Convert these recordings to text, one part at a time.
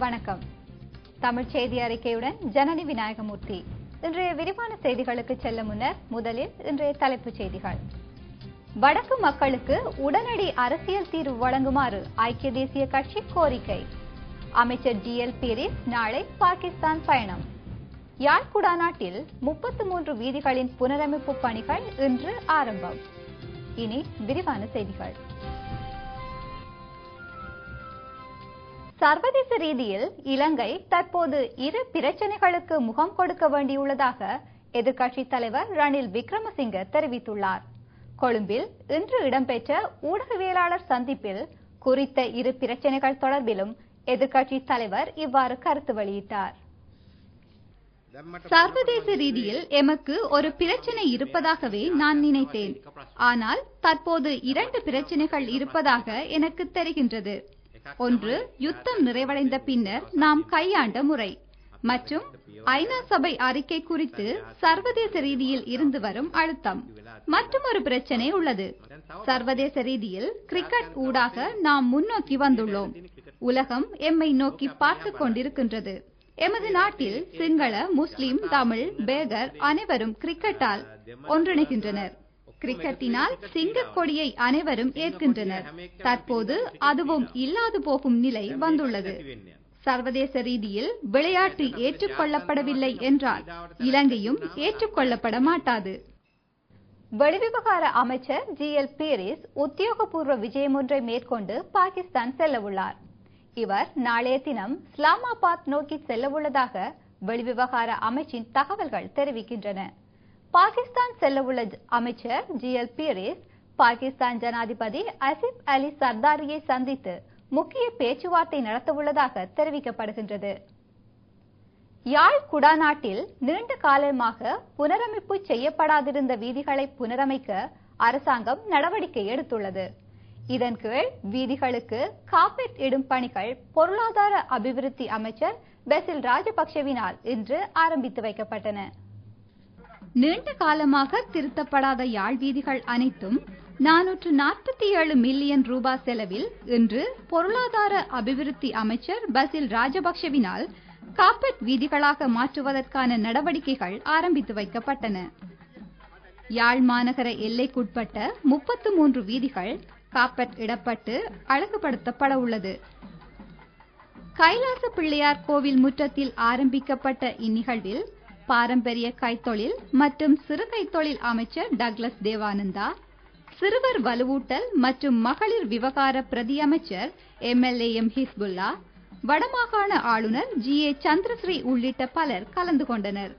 வணக்கம். தமிழ் செய்தி அறிக்கையுடன் ஜனனி விநாயகமூர்த்தி. இன்றைய விரிவான செய்திகளுக்கு செல்ல முன்னர் முதலில் இன்றைய தலைப்புச் செய்திகள். வடக்கு மக்களுக்கு உடனடி அரசியல் தீர்வு வழங்குமாறு ஐக்கிய தேசிய கட்சி கோரிக்கை. அமைச்சர் ஜிஎல் பீரிஸ் நாளை பாகிஸ்தான் பயணம். யாழ் குடாநாட்டில் 33 வீதிகளின் புனரமைப்பு பணிகள் இன்று ஆரம்பம். இனி விரிவான செய்திகள். சர்வதேச ரீதியில் இலங்கை தற்போது இரு பிரச்சனைகளுக்கு முகம் கொடுக்க வேண்டியுள்ளதாக எதிர்க்கட்சித் தலைவர் ரணில் விக்ரமசிங்க தெரிவித்துள்ளார். கொழும்பில் இன்று இடம்பெற்ற ஊடகவியலாளர் சந்திப்பில் குறித்த இரு பிரச்சனைகள் தொடர்பிலும் எதிர்க்கட்சித் தலைவர் இவ்வாறு கருத்து வெளியிட்டார். சர்வதேச ரீதியில் எமக்கு ஒரு பிரச்சனை இருப்பதாகவே நான் நினைத்தேன். ஆனால் தற்போது 2 பிரச்சனைகள் இருப்பதாக எனக்கு தெரிகின்றது. ஒன்று, யுத்தம் நிறைவடைந்த பின்னர் நாம் கையாண்ட முறை மற்றும் ஐநா சபை அறிக்கை குறித்து சர்வதேச ரீதியில் இருந்து வரும் அழுத்தம். மற்றும் ஒரு பிரச்சனை உள்ளது. சர்வதேச ரீதியில் கிரிக்கெட் ஊடாக நாம் முன்னோக்கி வந்துள்ளோம். உலகம் எம்மை நோக்கி பார்த்து கொண்டிருக்கின்றது. எமது நாட்டில் சிங்கள, முஸ்லிம், தமிழ், பேகர் அனைவரும் கிரிக்கெட்டால் ஒன்றிணைகின்றனர். கிரிக்கெட்டினால் சிங்க கொடியை அனைவரும் ஏற்கின்றனர். தற்போது அதுவும் இல்லாது போகும் நிலை வந்துள்ளது. சர்வதேச ரீதியில் விளையாட்டு ஏற்றுக்கொள்ளப்படவில்லை என்றால் இலங்கையும் ஏற்றுக்கொள்ளப்பட மாட்டாது. வெளிவிவகார அமைச்சர் ஜிஎல் பீரிஸ் உத்தியோகபூர்வ விஜயம் ஒன்றை மேற்கொண்டு பாகிஸ்தான் செல்லவுள்ளார். இவர் நாளைய தினம் இஸ்லாமாபாத் நோக்கி செல்லவுள்ளதாக வெளிவிவகார அமைச்சின் தகவல்கள் தெரிவிக்கின்றன. பாகிஸ்தான் செல்லவுள்ள அமைச்சர் ஜிஎல் பீரிஸ் பாகிஸ்தான் ஜனாதிபதி அசிப் அலி சர்தாரியை சந்தித்து முக்கிய பேச்சுவார்த்தை நடத்தவுள்ளதாக தெரிவிக்கப்படுகின்றது. யாழ் குடாநாட்டில் நீண்ட காலமாக புனரமைப்பு செய்யப்படாதிருந்த வீதிகளை புனரமைக்க அரசாங்கம் நடவடிக்கை எடுத்துள்ளது. இதன் கீழ் வீதிகளுக்கு காப்பெட் இடும் பணிகள் பொருளாதார அபிவிருத்தி அமைச்சர் பெசில் ராஜபக்சவினால் இன்று ஆரம்பித்து வைக்கப்பட்டன. நீண்ட காலமாக திருத்தப்படாத யாழ் வீதிகள் அனைத்தும் 447 மில்லியன் ரூபாய் செலவில் இன்று பொருளாதார அபிவிருத்தி அமைச்சர் பசில் ராஜபக்சவினால் காப்பெட் வீதிகளாக மாற்றுவதற்கான நடவடிக்கைகள் ஆரம்பித்து வைக்கப்பட்டன. யாழ் மாநகர எல்லைக்குட்பட்ட 33 வீதிகள் காப்பெட் இடப்பட்டு அழகுபடுத்தப்பட உள்ளது. கைலாச பிள்ளையார் கோவில் முற்றத்தில் ஆரம்பிக்கப்பட்ட இந்நிகழ்வில் பாரம்பரிய கைத்தொழில் மற்றும் சிறு கைத்தொழில் அமைச்சர் டக்ளஸ் தேவானந்தா, சிறுவர் வலுவூட்டல் மற்றும் மகளிர் விவகார பிரதி அமைச்சர் MLAM ஹிஸ்புல்லா, வடமாகாண ஆளுநர் GA சந்திரஸ்ரீ உள்ளிட்ட பலர் கலந்து கொண்டனர்.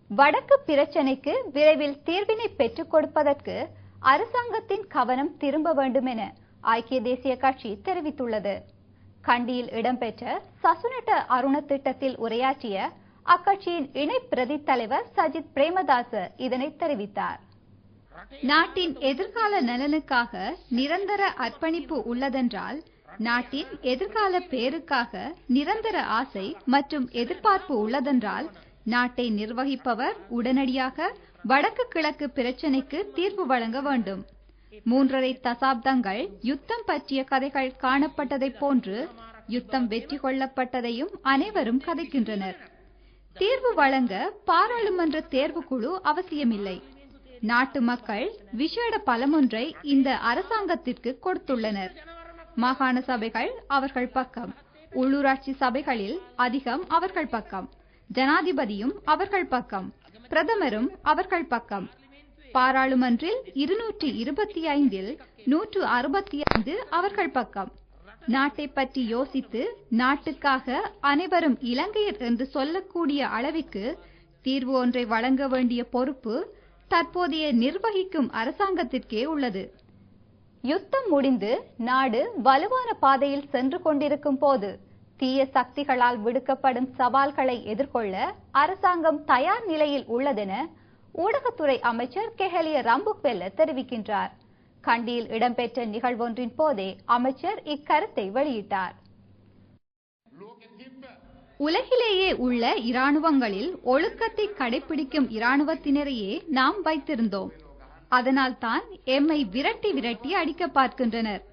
வடக்கு பிரச்சினைக்கு விரைவில் தீர்வினை பெற்றுக் கொடுப்பதற்கு அரசாங்கத்தின் கவனம் திரும்ப வேண்டும் என ஐக்கிய தேசிய கட்சி தெரிவித்துள்ளது. கண்டியில் இடம்பெற்ற சசுனட்ட அருண திட்டத்தில் உரையாற்றிய அக்கட்சியின் இணை பிரதி தலைவர் சஜித் பிரேமதாச இதனை தெரிவித்தார். நாட்டின் எதிர்கால நலனுக்காக நிரந்தர அர்ப்பணிப்பு உள்ளதென்றால் நாட்டின் எதிர்கால பேருக்காக நிரந்தர ஆசை மற்றும் எதிர்பார்ப்பு உள்ளதென்றால் நாட்டை நிர்வகிப்பவர் உடனடியாக வடக்கு கிழக்கு பிரச்சினைக்கு தீர்வு வழங்க வேண்டும். 3.5 தசாப்தங்கள் யுத்தம் பற்றிய கதைகள் காணப்பட்டதை போன்று யுத்தம் வெற்றி கொள்ளப்பட்டதையும் அனைவரும் கதைக்கின்றனர். தீர்வு வழங்க பாராளுமன்ற தேர்வுக்குழு அவசியமில்லை. நாட்டு மக்கள் விசேட பலமொன்றை இந்த அரசாங்கத்திற்கு கொடுத்துள்ளனர். மாகாண சபைகள் அவர்கள் பக்கம், உள்ளூராட்சி சபைகளில் அதிகம் அவர்கள் பக்கம், ஜனாதிபதியும் அவர்கள் பக்கம், பிரதமரும் அவர்கள் பக்கம். பாராளுமன்றில் 225 165 அவர்கள் பக்கம். நாட்டை பற்றி யோசித்து நாட்டுக்காக அனைவரும் இலங்கையர் என்று சொல்லக்கூடிய அளவிற்கு தீர்வு ஒன்றை வழங்க வேண்டிய பொறுப்பு தற்போதைய நிர்வகிக்கும் அரசாங்கத்திற்கே உள்ளது. யுத்தம் முடிந்து நாடு வலுவான பாதையில் சென்று கொண்டிருக்கும் போது தீய சக்திகளால் விடுக்கப்படும் சவால்களை எதிர்கொள்ள அரசாங்கம் தயார் நிலையில் உள்ளதென ஊடகத்துறை அமைச்சர் கெஹலிய ரம்புக்வெல்ல தெரிவிக்கின்றார். கண்டியில் இடம்பெற்ற நிகழ்வொன்றின் போதே அமைச்சர் இக்கருத்தை வெளியிட்டார். உலகிலேயே உள்ள இராணுவங்களில் ஒழுக்கத்தை கடைபிடிக்கும் இராணுவத்தினரையே நாம் வைத்திருந்தோம். அதனால்தான் எம்மை விரட்டி விரட்டி அடிக்க பார்க்கின்றனர்.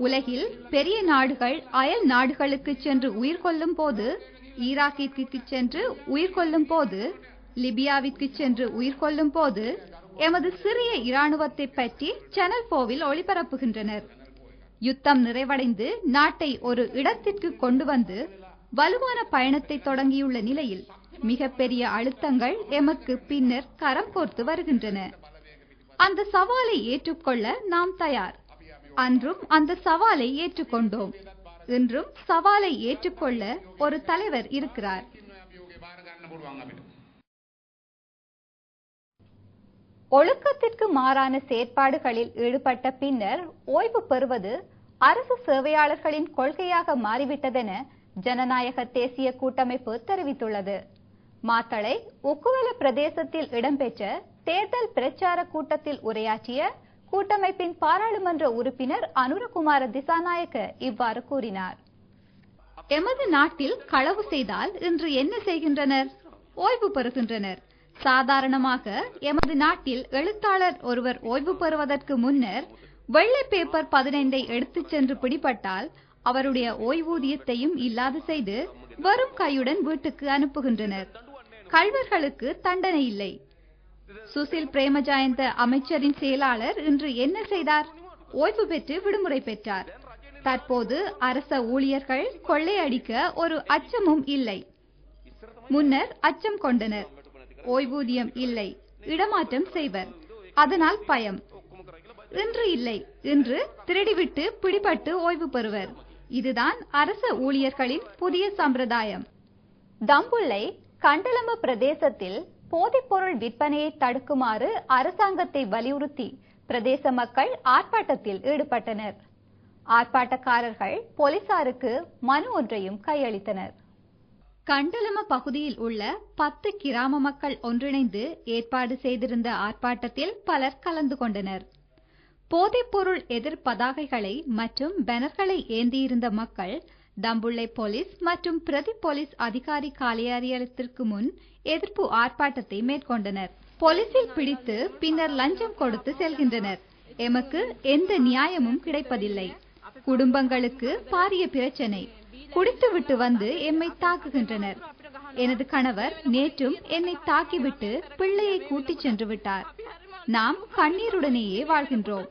உலகில் பெரிய நாடுகள் அயல் நாடுகளுக்கு சென்று உயிர் கொள்ளும் போது, ஈராக்கிற்கு சென்று உயிர் கொள்ளும் போது, லிபியாவிற்கு சென்று உயிர் கொள்ளும் போது எமது சிறிய இராணுவத்தை பற்றி சேனல் 4 ஒளிபரப்புகின்றனர். யுத்தம் நிறைவடைந்து நாட்டை ஒரு இடத்திற்கு கொண்டு வந்து வலுவான பயணத்தை தொடங்கியுள்ள நிலையில் மிகப்பெரிய அழுத்தங்கள் எமக்கு பின்னர் கரம் கோர்த்து வருகின்றன. அந்த சவாலை ஏற்றுக்கொள்ள நாம் தயார். அன்றும் அந்த சவாலை ஏற்றுக்கொண்டோம். இன்றும் சவாலை ஏற்றுக்கொள்ள ஒரு தலைவர் இருக்கிறார். ஒழுக்கத்திற்கு மாறான செயற்பாடுகளில் ஈடுபட்ட பின்னர் ஓய்வு பெறுவது அரசு சேவையாளர்களின் கொள்கையாக மாறிவிட்டதென ஜனநாயக தேசிய கூட்டமைப்பு தெரிவித்துள்ளது. மாத்தளை உக்குவெல பிரதேசத்தில் இடம்பெற்ற தேர்தல் பிரச்சார கூட்டத்தில் உரையாற்றிய கூட்டமைப்பின் பாராளுமன்ற உறுப்பினர் அனுரகுமார திசாநாயக்க இவ்வாறு கூறினார். எமது நாட்டில் களவு செய்தால் இன்று என்ன செய்கின்றனர்? ஓய்வு பெறுகின்றனர். சாதாரணமாக எமது நாட்டில் எழுத்தாளர் ஒருவர் ஓய்வு பெறுவதற்கு முன்னர் வெள்ளை பேப்பர் 15 எடுத்துச் சென்று பிடிபட்டால் அவருடைய ஓய்வூதியத்தையும் இல்லாது செய்து வரும் கையுடன் வீட்டுக்கு அனுப்புகின்றனர். கள்வர்களுக்கு தண்டனை இல்லை. சுசில் பிரேமஜாயந்த அமைச்சரின் செயலாளர் இன்று என்ன செய்தார்? ஓய்வு பெற்று விடுமுறை பெற்றார். தற்போது அரச ஊழியர்கள் கொள்ளையடிக்க ஒரு அச்சமும் இல்லை. முன்னர் அச்சம் கொண்டனர். ஓய்வூதியம் இல்லை, இடமாற்றம் செய்வர், அதனால் பயம். இன்று இல்லை. இன்று திருடிவிட்டு பிடிபட்டு ஓய்வு பெறுவர். இதுதான் அரச ஊழியர்களின் புதிய சம்பிரதாயம். தம்புள்ளை கண்டலம பிரதேசத்தில் போதைப்பொருள் விற்பனையை தடுக்குமாறு அரசாங்கத்தை வலியுறுத்தி பிரதேச மக்கள் ஆர்ப்பாட்டத்தில் ஈடுபட்டனர். ஆர்ப்பாட்டக்காரர்கள் போலீசாருக்கு மனு ஒன்றையும் கையளித்தனர். கண்டலம பகுதியில் உள்ள 10 கிராம மக்கள் ஒன்றிணைந்து ஏற்பாடு செய்திருந்த ஆர்ப்பாட்டத்தில் பலர் கலந்து கொண்டனர். போதைப்பொருள் எதிர் பதாகைகளை மற்றும் பேனர்களை ஏந்தியிருந்த மக்கள் தம்புள்ளை போலீஸ் மற்றும் பிரதி போலீஸ் அதிகாரி காரியாலயத்திற்கு முன் எதிர்ப்பு ஆர்ப்பாட்டத்தை மேற்கொண்டனர். போலீசில் பிடித்து பின்னர் லஞ்சம் கொடுத்து செல்கின்றனர். எமக்கு எந்த நியாயமும் கிடைப்பதில்லை. குடும்பங்களுக்கு பாரிய பிரச்சனை. குடித்துவிட்டு வந்து எம்மை தாக்குகின்றனர். எனது கணவர் நேற்றும் என்னை தாக்கிவிட்டு பிள்ளையை கூட்டிச் சென்று விட்டார். நாம் கண்ணீருடனேயே வாழ்கின்றோம்.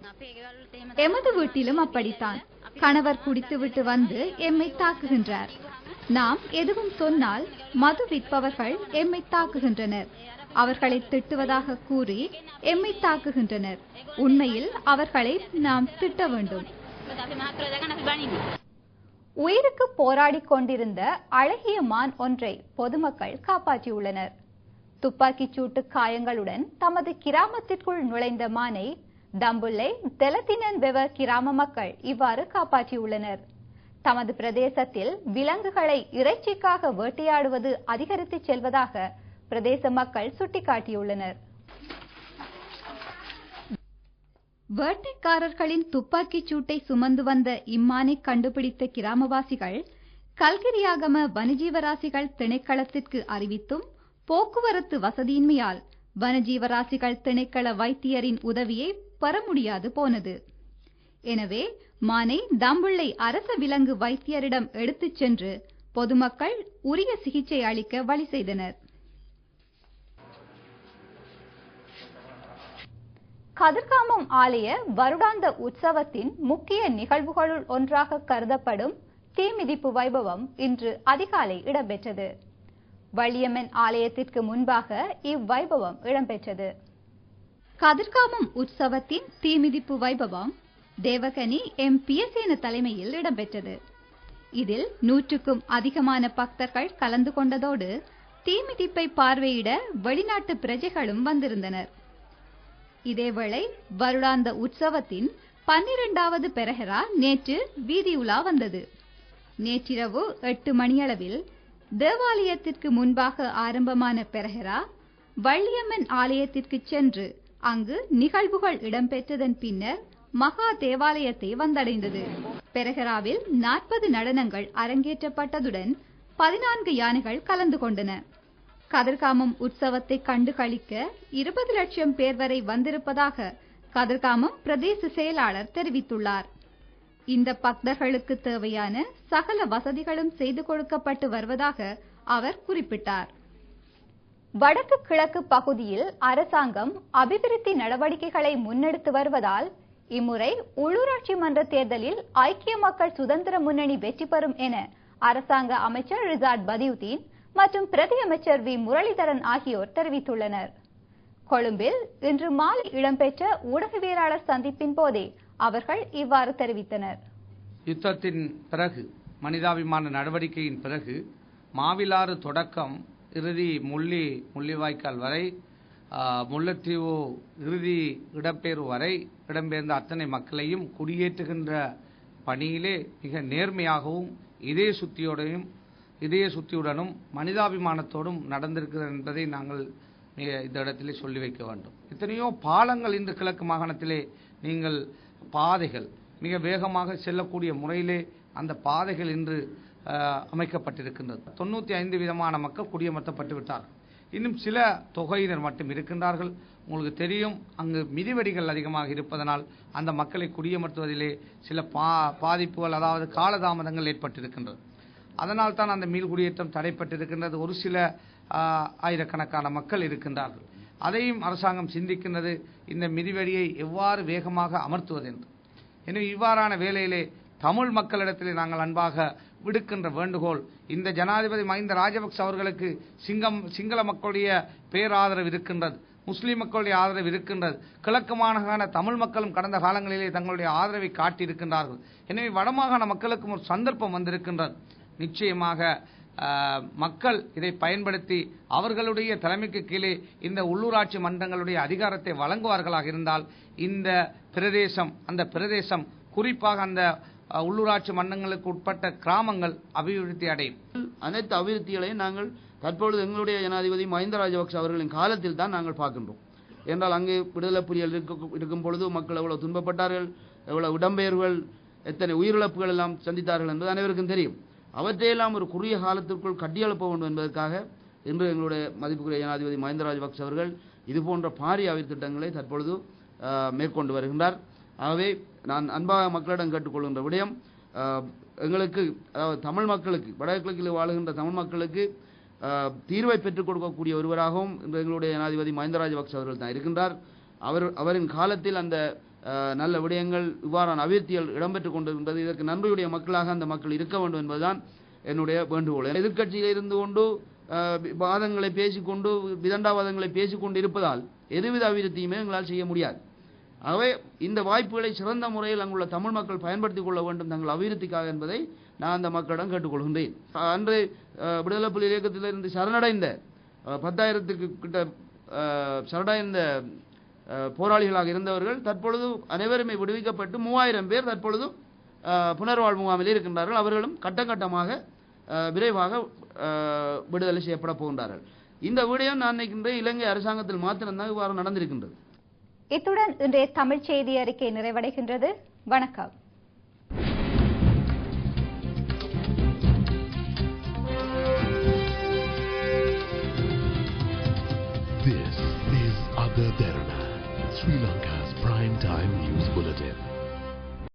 எமது வீட்டிலும் அப்படித்தான். கணவர் குடித்துவிட்டு வந்து எம்மை தாக்குகின்றார். நாம் எதுவும் சொன்னால் மது விற்பவர்கள் எம்மை தாக்குகின்றனர். அவர்களை திட்டுவதாக கூறி எம்மை தாக்குகின்றனர். உண்மையில் அவர்களை நாம் திட்ட வேண்டும். உயிருக்கு போராடி கொண்டிருந்த அழகிய மான் ஒன்றை பொதுமக்கள் காப்பாற்றியுள்ளனர். துப்பாக்கிச் சூட்டு காயங்களுடன் தமது கிராமத்திற்குள் நுழைந்த மானை தம்புள்ளை தெலத்தினன் வெவ கிராம மக்கள் இவ்வாறு காப்பாற்றியுள்ளனர். தமது பிரதேசத்தில் விலங்குகளை இறைச்சிக்காக வேட்டையாடுவது அதிகரித்து செல்வதாக பிரதேச மக்கள் சுட்டிக்காட்டியுள்ளனர். வேட்டைக்காரர்களின் துப்பாக்கிச் சூட்டை சுமந்து வந்த இம்மானை கண்டுபிடித்த கிராமவாசிகள் கல்கிரியாகம வனஜீவராசிகள் திணைக்களத்திற்கு அறிவித்தும் போக்குவரத்து வசதியின்மையால் வனஜீவராசிகள் திணைக்கள வைத்தியரின் உதவியை பெற முடியாது போனது. எனவே மானை தம்புள்ளை அரச விலங்கு வைத்தியரிடம் எடுத்துச் சென்று பொதுமக்கள் உரிய சிகிச்சை அளிக்க வழி செய்தனர். கதிர்காமம் ஆலய வருடாந்த உற்சவத்தின் முக்கிய நிகழ்வுகளுள் ஒன்றாக கருதப்படும் தீமிதிப்பு வைபவம் இன்று அதிகாலை இடம்பெற்றது. வள்ளியம்மன் ஆலயத்திற்கு முன்பாக இவ்வைபவம் இடம்பெற்றது. கதிர்காமம் உற்சவத்தின் தீமிதிப்பு வைபவம் தேவகனி எம் பியசேன தலைமையில் இடம்பெற்றது. இதில் 100க்கும் அதிகமான பக்தர்கள் கலந்து கொண்டதோடு தீமிதிப்பை பார்வையிட வெளிநாட்டு பிரஜைகளும் வந்திருந்தனர். இதேவேளை வருடாந்த உற்சவத்தின் 12வது பெரஹரா நேற்று வீதியுலா வந்தது. நேற்றிரவு 8 மணியளவில் தேவாலயத்திற்கு முன்பாக ஆரம்பமான பெரஹரா வள்ளியம்மன் ஆலயத்திற்கு சென்று அங்கு நிகழ்வுகள் இடம்பெற்றதன் பின்னர் மகா தேவாலயத்தை வந்தடைந்தது. பெரஹராவில் 40 நடனங்கள் அரங்கேற்றப்பட்டதுடன் 14 யானைகள் கலந்து கொண்டன. கதிர்காமம் உற்சவத்தை கண்டு களிக்க 20 லட்சம் பேர் வரை வந்திருப்பதாக கதிர்காமம் பிரதேச செயலாளர் தெரிவித்துள்ளார். இந்த பக்தர்களுக்கு தேவையான சகல வசதிகளும் செய்து கொடுக்கப்பட்டு வருவதாக அவர் குறிப்பிட்டார். வடக்கு கிழக்கு பகுதியில் அரசாங்கம் அபிவிருத்தி நடவடிக்கைகளை முன்னெடுத்து வருவதால் இம்முறை உள்ளூராட்சி மன்ற தேர்தலில் ஐக்கிய மக்கள் சுதந்திர முன்னணி வெற்றி பெறும் என அரசாங்க அமைச்சர் ரிசாட் பதியுதீன் மற்றும் பிரதி அமைச்சர் வி முரளிதரன் ஆகியோர் தெரிவித்துள்ளனர். கொழும்பில் இன்று மாலை இடம்பெற்ற ஊடகவியலாளர் சந்திப்பின் போதே அவர்கள் இவ்வாறு தெரிவித்தனர். யுத்தத்தின் பிறகு மனிதாபிமான நடவடிக்கையின் பிறகு மாவிலாறு தொடக்கம் இறுதி முள்ளிவாய்க்கால் வரை முல்லைத்தீவு இறுதி இடம்பெயர்வு வரை இடம்பெயர்ந்த அத்தனை மக்களையும் குடியேற்றுகின்ற பணியிலே மிக நேர்மையாகவும் இதய சுத்தியுடனும் மனிதாபிமானத்தோடும் நடந்திருக்கிறது என்பதை நாங்கள் இந்த இடத்திலே சொல்லி வைக்க வேண்டும். எத்தனையோ பாலங்கள் இன்று கிழக்கு மாகாணத்திலே நீங்கள் பாதைகள் மிக வேகமாக செல்லக்கூடிய முறையிலே அந்த பாதைகள் இன்று அமைக்கப்பட்டிருக்கின்றது. 95 விதமான மக்கள் குடியமர்த்தப்பட்டு விட்டார்கள். இன்னும் சில தொகையினர் மட்டும் இருக்கின்றார்கள். உங்களுக்கு தெரியும், அங்கு மிதிவெடிகள் அதிகமாக இருப்பதனால் அந்த மக்களை குடியமர்த்துவதிலே சில பாதிப்புகள், அதாவது காலதாமதங்கள் ஏற்பட்டிருக்கின்றது. அதனால் தான் அந்த மீள்குடியேற்றம் தடைப்பட்டிருக்கின்றது. ஒரு சில ஆயிரக்கணக்கான மக்கள் இருக்கின்றார்கள். அதையும் அரசாங்கம் சிந்திக்கின்றது, இந்த மிதிவெடியை எவ்வாறு வேகமாக அமர்த்துவது என்று. எனவே இவ்வாறான வேளையிலே தமிழ் மக்களிடத்திலே நாங்கள் அன்பாக விடுக்கின்ற வேண்டுகோள், இந்த ஜனாதிபதி மஹிந்த ராஜபக்ச அவர்களுக்கு சிங்கள மக்களுடைய பேராதரவு இருக்கின்றது, முஸ்லிம் மக்களுடைய ஆதரவு இருக்கின்றது. கிழக்கு மாகாண தமிழ் மக்களும் கடந்த காலங்களிலே தங்களுடைய ஆதரவை காட்டியிருக்கின்றார்கள். எனவே வடமாகாண மக்களுக்கும் ஒரு சந்தர்ப்பம் வந்திருக்கின்றது. நிச்சயமாக மக்கள் இதை பயன்படுத்தி அவர்களுடைய தலைமைக்கு கீழே இந்த உள்ளூராட்சி மன்றங்களுடைய அதிகாரத்தை வழங்குவார்களாக இருந்தால் இந்த பிரதேசம், அந்த பிரதேசம் குறிப்பாக அந்த உள்ளூராட்சி மன்றங்களுக்கு உட்பட்ட கிராமங்கள் அபிவிருத்தி அடையும். அனைத்து அபிவிருத்திகளையும் நாங்கள் தற்பொழுது எங்களுடைய ஜனாதிபதி மஹிந்த ராஜபக்ச அவர்களின் காலத்தில் தான் நாங்கள் பார்க்கின்றோம். என்றால் அங்கே விடுதலை புலிகள் இருக்கும் பொழுது மக்கள் எவ்வளவு துன்பப்பட்டார்கள், எவ்வளவு இடம்பெயர்வுகள், எத்தனை உயிரிழப்புகள் எல்லாம் சந்தித்தார்கள் என்பது அனைவருக்கும் தெரியும். அவற்றையெல்லாம் ஒரு குறுகிய காலத்திற்குள் கட்டியெழுப்ப வேண்டும் என்பதற்காக இன்று எங்களுடைய மதிப்புக்குரிய ஜனாதிபதி மஹிந்த ராஜபக்ச அவர்கள் இதுபோன்ற பாரிய அபிவிருத்தி திட்டங்களை தற்பொழுது மேற்கொண்டு வருகின்றார். ஆகவே நான் அன்பாக மக்களிடம் கேட்டுக்கொள்கின்ற விடயம், எங்களுக்கு, அதாவது தமிழ் மக்களுக்கு, வடகிழக்கில் வாழுகின்ற தமிழ் மக்களுக்கு தீர்வை பெற்றுக் கொடுக்கக்கூடிய ஒருவராகவும் இன்று எங்களுடைய ஜனாதிபதி மஹிந்த ராஜபக்ச அவர்கள் தான் இருக்கின்றார். அவரின் காலத்தில் அந்த நல்ல விடயங்கள், இவ்வாறான அபிவிருத்திகள் இடம்பெற்றுக் கொண்டிருக்கின்றது. இதற்கு நன்றியுடைய மக்களாக அந்த மக்கள் இருக்க வேண்டும் என்பதுதான் என்னுடைய வேண்டுகோள். எதிர்க்கட்சியில் இருந்து கொண்டு வாதங்களை பேசிக்கொண்டு, விதண்டாவாதங்களை பேசிக்கொண்டு இருப்பதால் எதுவித அபிவிருத்தியுமே எங்களால் செய்ய முடியாது. ஆகவே இந்த வாய்ப்புகளை சிறந்த முறையில் அங்குள்ள தமிழ் மக்கள் பயன்படுத்திக் கொள்ள வேண்டும் தங்கள் அபிவிருத்திக்காக என்பதை நான் அந்த மக்களிடம் கேட்டுக்கொள்கின்றேன். அன்று விடுதலை புலி இயக்கத்திலிருந்து சரணடைந்த 10,000க்கு கிட்ட சரணடைந்த போராளிகளாக இருந்தவர்கள் தற்பொழுது அனைவருமே விடுவிக்கப்பட்டு 3000 பேர் தற்பொழுது புனர்வாழ்வு முகாமில் இருக்கின்றார்கள். அவர்களும் கட்டமாக விரைவாக விடுதலை செய்யப்பட போகின்றார்கள். இந்த விடயம் நான் நினைக்கின்றேன் இலங்கை அரசாங்கத்தில் மாத்திரம்தான் இவ்வாறு நடந்திருக்கின்றது. இத்துடன் இன்றைய தமிழ் செய்தி அறிக்கை நிறைவடைகின்றது. வணக்கம். This is Aga Derana, Sri Lanka's prime time news bulletin.